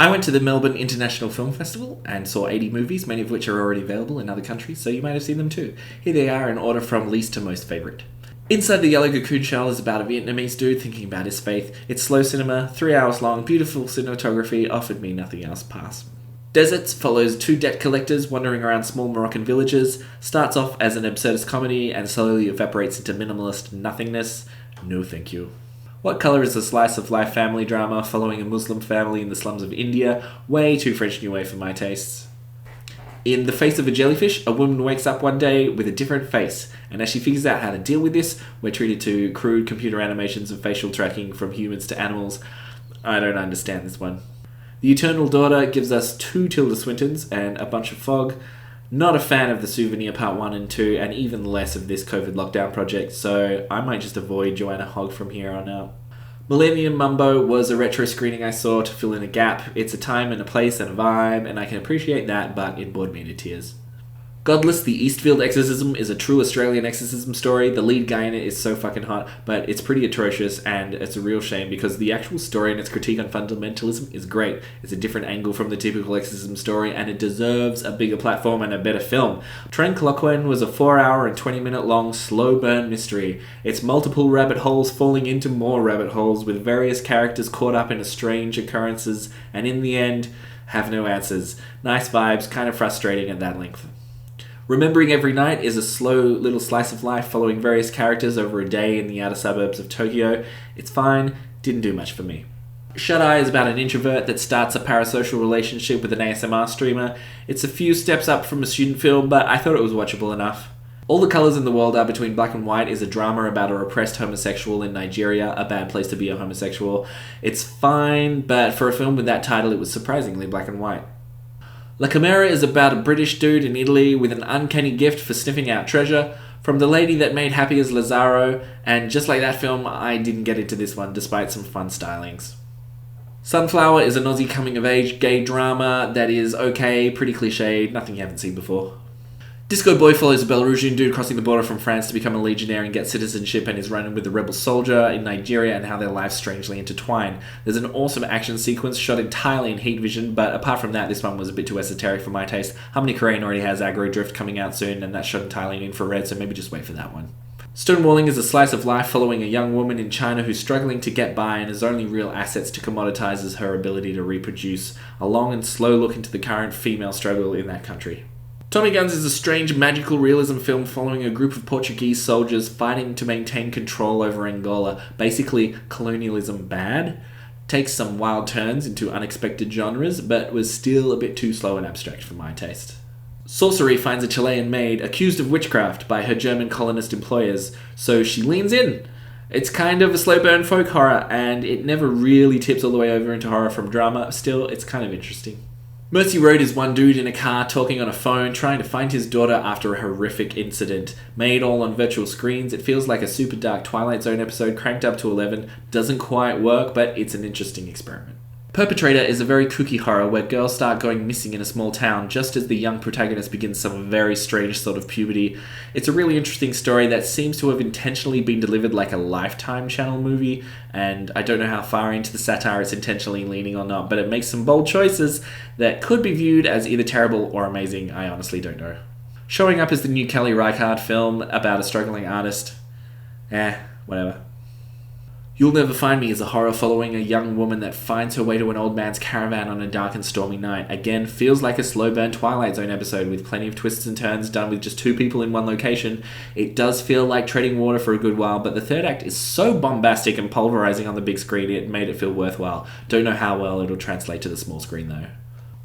I went to the Melbourne International Film Festival and saw 80 movies, many of which are already available in other countries, so you might have seen them too. Here they are in order from least to most favourite. Inside the Yellow Cocoon Shell is about a Vietnamese dude thinking about his faith. It's slow cinema, 3 hours long, beautiful cinematography, offered me nothing else, pass. Deserts follows two debt collectors wandering around small Moroccan villages, starts off as an absurdist comedy and slowly evaporates into minimalist nothingness. No thank you. What Colour is a slice of life family drama following a Muslim family in the slums of India, way too French New Wave for my tastes. In The Face of a Jellyfish, a woman wakes up one day with a different face, and as she figures out how to deal with this, we're treated to crude computer animations of facial tracking from humans to animals. I don't understand this one. The Eternal Daughter gives us 2 Tilda Swintons and a bunch of fog. Not a fan of The Souvenir Part 1 and 2, and even less of this COVID lockdown project, so I might just avoid Joanna Hogg from here on out. Millennium Mumbo was a retro screening I saw to fill in a gap. It's a time and a place and a vibe, and I can appreciate that, but it bored me to tears. Godless, the Eastfield Exorcism is a true Australian exorcism story. The lead guy in it is so fucking hot, but it's pretty atrocious, and it's a real shame because the actual story and its critique on fundamentalism is great. It's a different angle from the typical exorcism story, and it deserves a bigger platform and a better film. Tren Cloquen was a 4-hour and 20-minute long slow burn mystery. It's multiple rabbit holes falling into more rabbit holes with various characters caught up in strange occurrences, and in the end, have no answers. Nice vibes, kind of frustrating at that length. Remembering Every Night is a slow little slice of life following various characters over a day in the outer suburbs of Tokyo. It's fine, didn't do much for me. Shut Eye is about an introvert that starts a parasocial relationship with an ASMR streamer. It's a few steps up from a student film, but I thought it was watchable enough. All the Colours in the World Are Between Black and White is a drama about a repressed homosexual in Nigeria, a bad place to be a homosexual. It's fine, but for a film with that title, it was surprisingly black and white. La Chimera is about a British dude in Italy with an uncanny gift for sniffing out treasure. From the lady that made Happy as Lazaro, and just like that film, I didn't get into this one despite some fun stylings. Sunflower is an Aussie coming-of-age gay drama that is okay, pretty cliched, nothing you haven't seen before. Disco Boy follows a Belarusian dude crossing the border from France to become a legionnaire and get citizenship and is running with a rebel soldier in Nigeria and how their lives strangely intertwine. There's an awesome action sequence shot entirely in heat vision, but apart from that, this one was a bit too esoteric for my taste. Harmony Korine already has Aggro Drift coming out soon, and that's shot entirely in infrared, so maybe just wait for that one. Stonewalling is a slice of life following a young woman in China who's struggling to get by and his only real assets to commoditize is her ability to reproduce. A long and slow look into the current female struggle in that country. Tommy Guns is a strange magical realism film following a group of Portuguese soldiers fighting to maintain control over Angola. Basically, colonialism bad. Takes some wild turns into unexpected genres, but was still a bit too slow and abstract for my taste. Sorcery finds a Chilean maid accused of witchcraft by her German colonist employers, so she leans in. It's kind of a slow burn folk horror, and it never really tips all the way over into horror from drama. Still, it's kind of interesting. Mercy Road is one dude in a car talking on a phone trying to find his daughter after a horrific incident. Made all on virtual screens, it feels like a super dark Twilight Zone episode cranked up to 11. Doesn't quite work, but it's an interesting experiment. Perpetrator is a very kooky horror where girls start going missing in a small town just as the young protagonist begins some very strange sort of puberty. It's a really interesting story that seems to have intentionally been delivered like a Lifetime channel movie, and I don't know how far into the satire it's intentionally leaning or not, but it makes some bold choices that could be viewed as either terrible or amazing. I honestly don't know. Showing Up is the new Kelly Reichardt film about a struggling artist. Whatever. You'll Never Find Me is a horror following a young woman that finds her way to an old man's caravan on a dark and stormy night. Again, feels like a slow burn Twilight Zone episode with plenty of twists and turns done with just 2 people in one location. It does feel like treading water for a good while, but the third act is so bombastic and pulverizing on the big screen it made it feel worthwhile. Don't know how well it'll translate to the small screen though.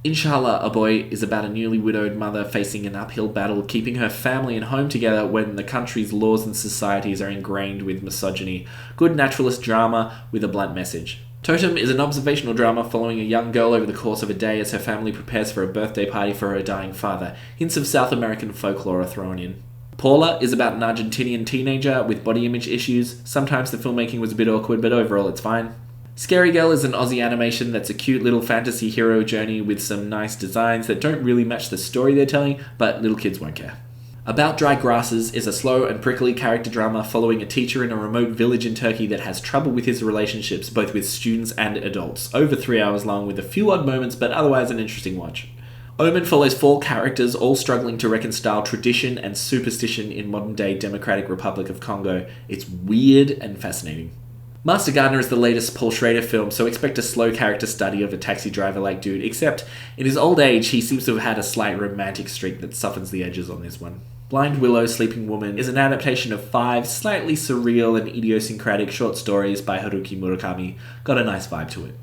Inshallah, A Boy is about a newly widowed mother facing an uphill battle keeping her family and home together when the country's laws and societies are ingrained with misogyny. Good naturalist drama with a blunt message. Totem is an observational drama following a young girl over the course of a day as her family prepares for a birthday party for her dying father. Hints of South American folklore are thrown in. Paula is about an Argentinian teenager with body image issues. Sometimes the filmmaking was a bit awkward, but overall it's fine. Scary Girl is an Aussie animation that's a cute little fantasy hero journey with some nice designs that don't really match the story they're telling, but little kids won't care. About Dry Grasses is a slow and prickly character drama following a teacher in a remote village in Turkey that has trouble with his relationships, both with students and adults. Over 3 hours long with a few odd moments, but otherwise an interesting watch. Omen follows 4 characters, all struggling to reconcile tradition and superstition in modern-day Democratic Republic of Congo. It's weird and fascinating. Master Gardener is the latest Paul Schrader film, so expect a slow character study of a taxi driver-like dude, except in his old age he seems to have had a slight romantic streak that softens the edges on this one. Blind Willow, Sleeping Woman is an adaptation of 5 slightly surreal and idiosyncratic short stories by Haruki Murakami. Got a nice vibe to it.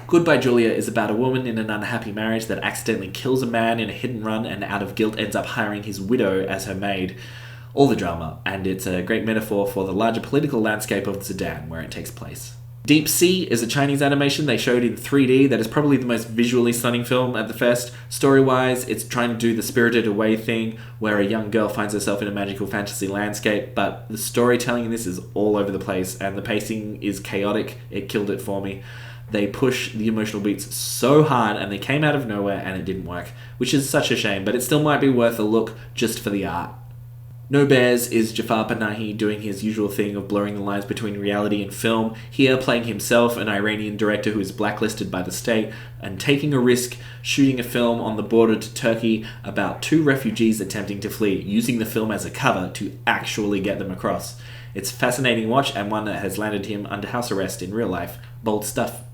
Goodbye Julia is about a woman in an unhappy marriage that accidentally kills a man in a hit and run and out of guilt ends up hiring his widow as her maid. All the drama, and it's a great metaphor for the larger political landscape of Sudan where it takes place. Deep Sea is a Chinese animation they showed in 3D that is probably the most visually stunning film at the fest. Story-wise, it's trying to do the Spirited Away thing, where a young girl finds herself in a magical fantasy landscape, but the storytelling in this is all over the place, and the pacing is chaotic. It killed it for me. They push the emotional beats so hard, and they came out of nowhere, and it didn't work, which is such a shame, but it still might be worth a look just for the art. No Bears is Jafar Panahi doing his usual thing of blurring the lines between reality and film, here playing himself, an Iranian director who is blacklisted by the state, and taking a risk shooting a film on the border to Turkey about 2 refugees attempting to flee, using the film as a cover to actually get them across. It's a fascinating watch and one that has landed him under house arrest in real life. Bold stuff.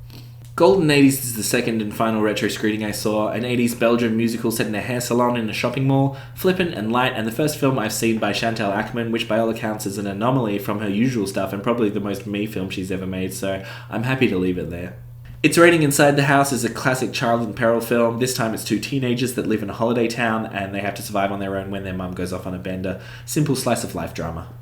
Golden 80s is the second and final retro screening I saw, an 80s Belgian musical set in a hair salon in a shopping mall, flippant and light, and the first film I've seen by Chantal Ackman, which by all accounts is an anomaly from her usual stuff and probably the most me film she's ever made, so I'm happy to leave it there. It's Raining Inside the House is a classic child in peril film. This time it's 2 teenagers that live in a holiday town and they have to survive on their own when their mum goes off on a bender. Simple slice of life drama.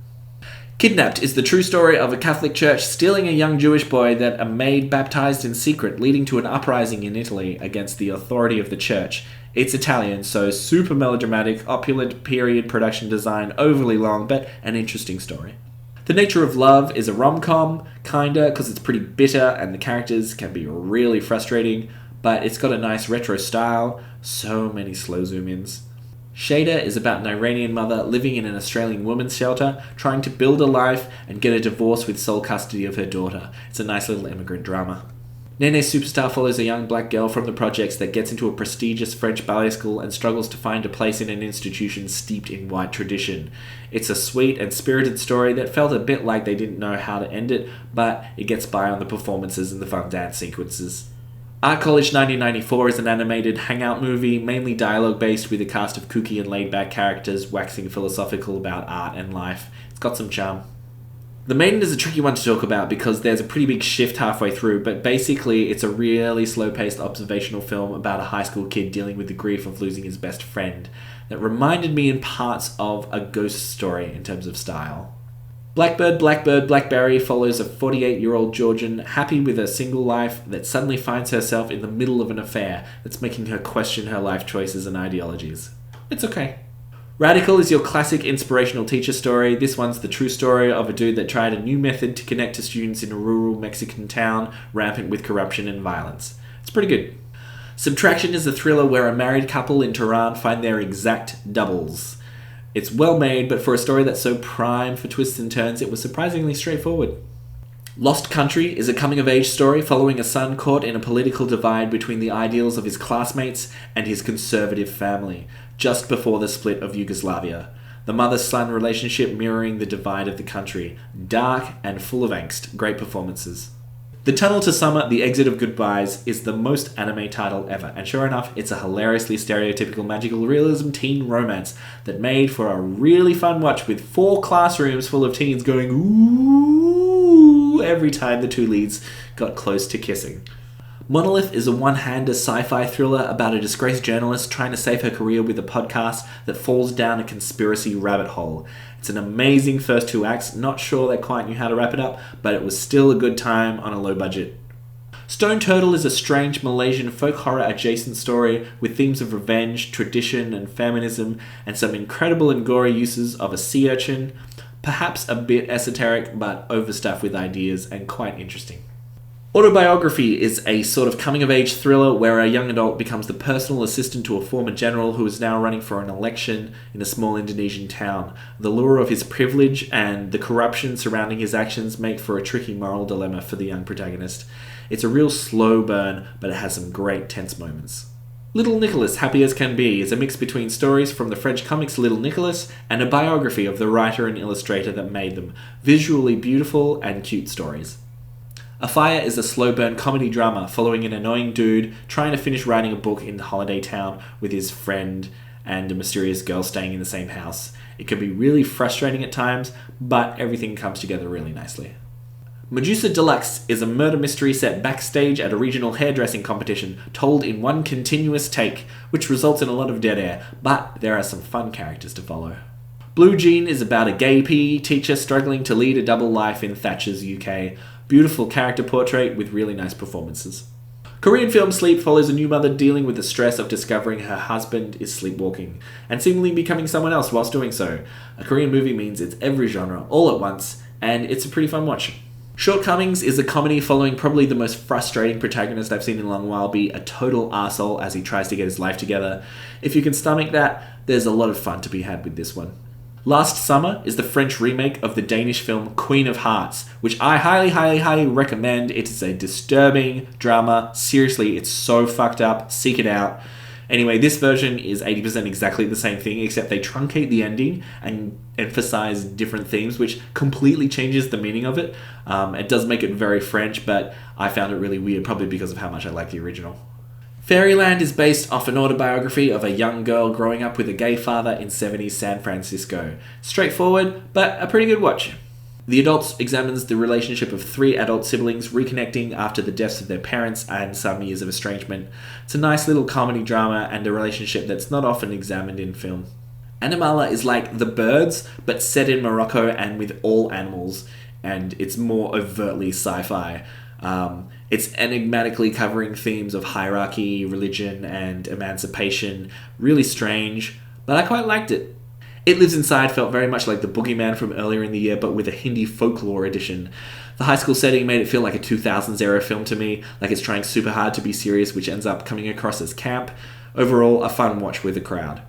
Kidnapped is the true story of a Catholic church stealing a young Jewish boy that a maid baptized in secret, leading to an uprising in Italy against the authority of the church. It's Italian, so super melodramatic, opulent period production design, overly long, but an interesting story. The Nature of Love is a rom-com, kinda, because it's pretty bitter and the characters can be really frustrating, but it's got a nice retro style, so many slow zoom-ins. Shader is about an Iranian mother living in an Australian women's shelter, trying to build a life and get a divorce with sole custody of her daughter. It's a nice little immigrant drama. Nene Superstar follows a young black girl from the projects that gets into a prestigious French ballet school and struggles to find a place in an institution steeped in white tradition. It's a sweet and spirited story that felt a bit like they didn't know how to end it, but it gets by on the performances and the fun dance sequences. Art College 1994 is an animated hangout movie, mainly dialogue-based with a cast of kooky and laid-back characters waxing philosophical about art and life. It's got some charm. The Maiden is a tricky one to talk about because there's a pretty big shift halfway through, but basically it's a really slow-paced observational film about a high school kid dealing with the grief of losing his best friend that reminded me in parts of a ghost story in terms of style. Blackbird, Blackbird, Blackberry follows a 48-year-old Georgian happy with a single life that suddenly finds herself in the middle of an affair that's making her question her life choices and ideologies. It's okay. Radical is your classic inspirational teacher story. This one's the true story of a dude that tried a new method to connect to students in a rural Mexican town rampant with corruption and violence. It's pretty good. Subtraction is a thriller where a married couple in Tehran find their exact doubles. It's well made, but for a story that's so prime for twists and turns, it was surprisingly straightforward. Lost Country is a coming-of-age story following a son caught in a political divide between the ideals of his classmates and his conservative family, just before the split of Yugoslavia. The mother-son relationship mirroring the divide of the country. Dark and full of angst. Great performances. The Tunnel to Summer, The Exit of Goodbyes, is the most anime title ever, and sure enough, it's a hilariously stereotypical magical realism teen romance that made for a really fun watch with 4 classrooms full of teens going ooh every time the 2 leads got close to kissing. Monolith is a one-hander sci-fi thriller about a disgraced journalist trying to save her career with a podcast that falls down a conspiracy rabbit hole. It's an amazing first 2 acts, not sure they quite knew how to wrap it up, but it was still a good time on a low budget. Stone Turtle is a strange Malaysian folk horror adjacent story with themes of revenge, tradition and feminism, and some incredible and gory uses of a sea urchin, perhaps a bit esoteric but overstuffed with ideas and quite interesting. Autobiography is a sort of coming-of-age thriller where a young adult becomes the personal assistant to a former general who is now running for an election in a small Indonesian town. The lure of his privilege and the corruption surrounding his actions make for a tricky moral dilemma for the young protagonist. It's a real slow burn, but it has some great tense moments. Little Nicholas, Happy as Can Be is a mix between stories from the French comics Little Nicholas and a biography of the writer and illustrator that made them. Visually beautiful and cute stories. A Fire is a slow burn comedy drama following an annoying dude trying to finish writing a book in the holiday town with his friend and a mysterious girl staying in the same house. It can be really frustrating at times, but everything comes together really nicely. Medusa Deluxe is a murder mystery set backstage at a regional hairdressing competition, told in one continuous take, which results in a lot of dead air, but there are some fun characters to follow. Blue Jean is about a gay PE teacher struggling to lead a double life in Thatcher's UK. Beautiful character portrait with really nice performances. Korean film Sleep follows a new mother dealing with the stress of discovering her husband is sleepwalking, and seemingly becoming someone else whilst doing so. A Korean movie means it's every genre, all at once, and it's a pretty fun watch. Shortcomings is a comedy following probably the most frustrating protagonist I've seen in a long while be a total arsehole as he tries to get his life together. If you can stomach that, there's a lot of fun to be had with this one. Last Summer is the French remake of the Danish film Queen of Hearts, which I highly recommend. It is a disturbing drama. Seriously, it's so fucked up. Seek it out. Anyway, this version is 80% exactly the same thing, except they truncate the ending and emphasize different themes, which completely changes the meaning of it. It does make it very French, but I found it really weird, probably because of how much I like the original. Fairyland is based off an autobiography of a young girl growing up with a gay father in 70s San Francisco. Straightforward, but a pretty good watch. The Adults examines the relationship of three adult siblings reconnecting after the deaths of their parents and some years of estrangement. It's a nice little comedy drama and a relationship that's not often examined in film. Animala is like The Birds, but set in Morocco and with all animals, and it's more overtly sci-fi. It's enigmatically covering themes of hierarchy, religion, and emancipation. Really strange, but I quite liked it. It Lives Inside felt very much like The Boogeyman from earlier in the year, but with a Hindi folklore edition. The high school setting made it feel like a 2000s era film to me, like it's trying super hard to be serious, which ends up coming across as camp. Overall, a fun watch with a crowd.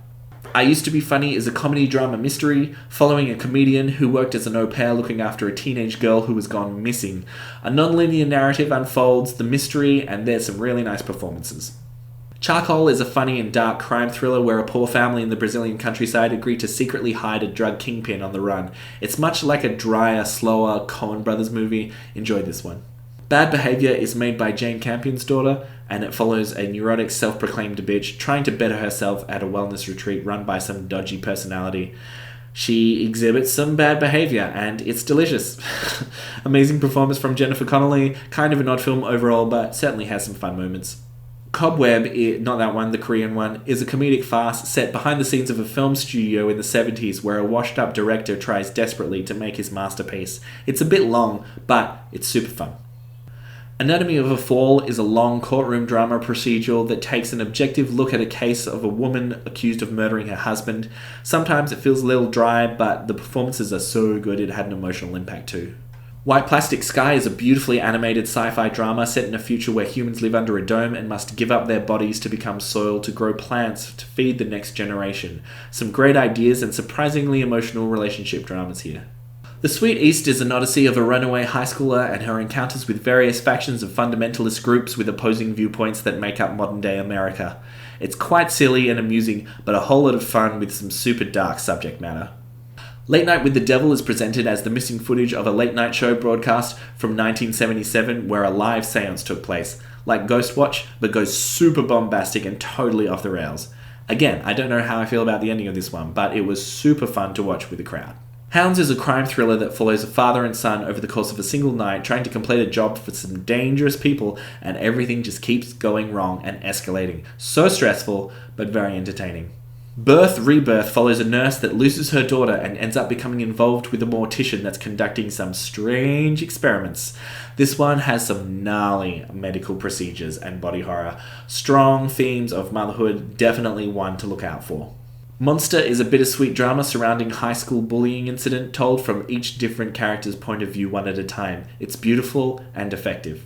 I Used to Be Funny is a comedy drama mystery following a comedian who worked as an au pair looking after a teenage girl who was gone missing. A non-linear narrative unfolds the mystery, and there's some really nice performances. Charcoal is a funny and dark crime thriller where a poor family in the Brazilian countryside agree to secretly hide a drug kingpin on the run. It's much like a drier, slower Coen Brothers movie. Enjoy this one. Bad Behaviour is made by Jane Campion's daughter, and it follows a neurotic, self-proclaimed bitch trying to better herself at a wellness retreat run by some dodgy personality. She exhibits some bad behaviour, and it's delicious. Amazing performance from Jennifer Connelly, kind of an odd film overall, but certainly has some fun moments. Cobweb, not that one, the Korean one, is a comedic farce set behind the scenes of a film studio in the 70s where a washed-up director tries desperately to make his masterpiece. It's a bit long, but it's super fun. Anatomy of a Fall is a long courtroom drama procedural that takes an objective look at a case of a woman accused of murdering her husband. Sometimes it feels a little dry, but the performances are so good it had an emotional impact too. White Plastic Sky is a beautifully animated sci-fi drama set in a future where humans live under a dome and must give up their bodies to become soil to grow plants to feed the next generation. Some great ideas and surprisingly emotional relationship dramas here. The Sweet East is an odyssey of a runaway high schooler and her encounters with various factions of fundamentalist groups with opposing viewpoints that make up modern-day America. It's quite silly and amusing, but a whole lot of fun with some super dark subject matter. Late Night with the Devil is presented as the missing footage of a late-night show broadcast from 1977 where a live seance took place, like Ghostwatch, but goes super bombastic and totally off the rails. Again, I don't know how I feel about the ending of this one, but it was super fun to watch with a crowd. Hounds is a crime thriller that follows a father and son over the course of a single night trying to complete a job for some dangerous people, and everything just keeps going wrong and escalating. So stressful, but very entertaining. Birth Rebirth follows a nurse that loses her daughter and ends up becoming involved with a mortician that's conducting some strange experiments. This one has some gnarly medical procedures and body horror. Strong themes of motherhood, definitely one to look out for. Monster is a bittersweet drama surrounding high school bullying incident told from each different character's point of view one at a time. It's beautiful and effective.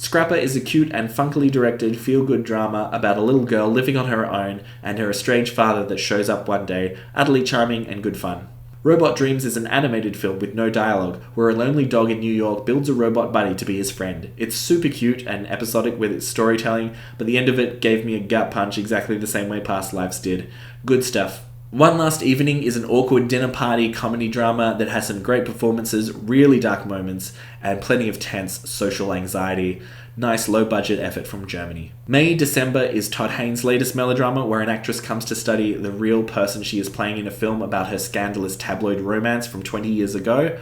Scrapper is a cute and funkily directed feel-good drama about a little girl living on her own and her estranged father that shows up one day, utterly charming and good fun. Robot Dreams is an animated film with no dialogue, where a lonely dog in New York builds a robot buddy to be his friend. It's super cute and episodic with its storytelling, but the end of it gave me a gut punch exactly the same way Past Lives did. Good stuff. One Last Evening is an awkward dinner party comedy drama that has some great performances, really dark moments, and plenty of tense social anxiety. Nice low-budget effort from Germany. May December is Todd Haynes' latest melodrama where an actress comes to study the real person she is playing in a film about her scandalous tabloid romance from 20 years ago.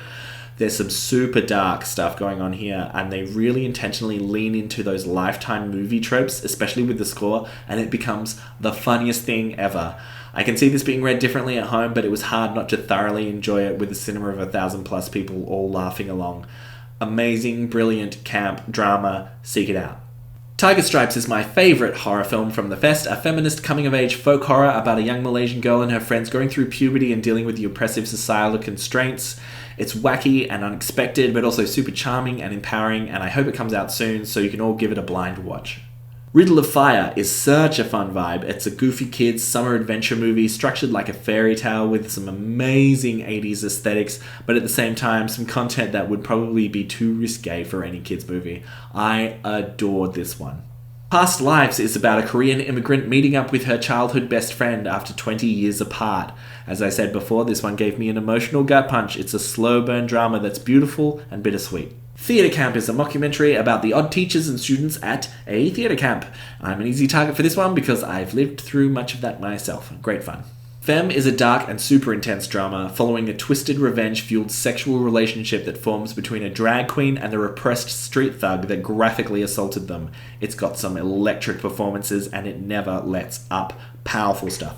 There's some super dark stuff going on here, and they really intentionally lean into those Lifetime movie tropes, especially with the score, and it becomes the funniest thing ever. I can see this being read differently at home, but it was hard not to thoroughly enjoy it with a cinema of 1,000+ people all laughing along. Amazing, brilliant, camp, drama, seek it out. Tiger Stripes is my favourite horror film from the fest, a feminist coming-of-age folk horror about a young Malaysian girl and her friends going through puberty and dealing with the oppressive societal constraints. It's wacky and unexpected, but also super charming and empowering, and I hope it comes out soon so you can all give it a blind watch. Riddle of Fire is such a fun vibe. It's a goofy kids summer adventure movie structured like a fairy tale with some amazing 80s aesthetics, but at the same time some content that would probably be too risque for any kids movie. I adored this one. Past Lives is about a Korean immigrant meeting up with her childhood best friend after 20 years apart. As I said before, this one gave me an emotional gut punch. It's a slow burn drama that's beautiful and bittersweet. Theatre Camp is a mockumentary about the odd teachers and students at a theatre camp. I'm an easy target for this one because I've lived through much of that myself. Great fun. Femme is a dark and super intense drama following a twisted revenge-fueled sexual relationship that forms between a drag queen and a repressed street thug that graphically assaulted them. It's got some electric performances and it never lets up. Powerful stuff.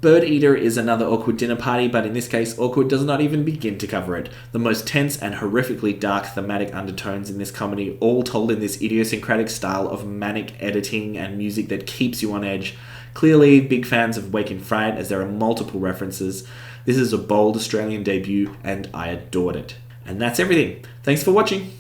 Bird Eater is another awkward dinner party, but in this case, awkward does not even begin to cover it. The most tense and horrifically dark thematic undertones in this comedy, all told in this idiosyncratic style of manic editing and music that keeps you on edge. Clearly, big fans of Wake in Fright, as there are multiple references. This is a bold Australian debut, and I adored it. And that's everything. Thanks for watching.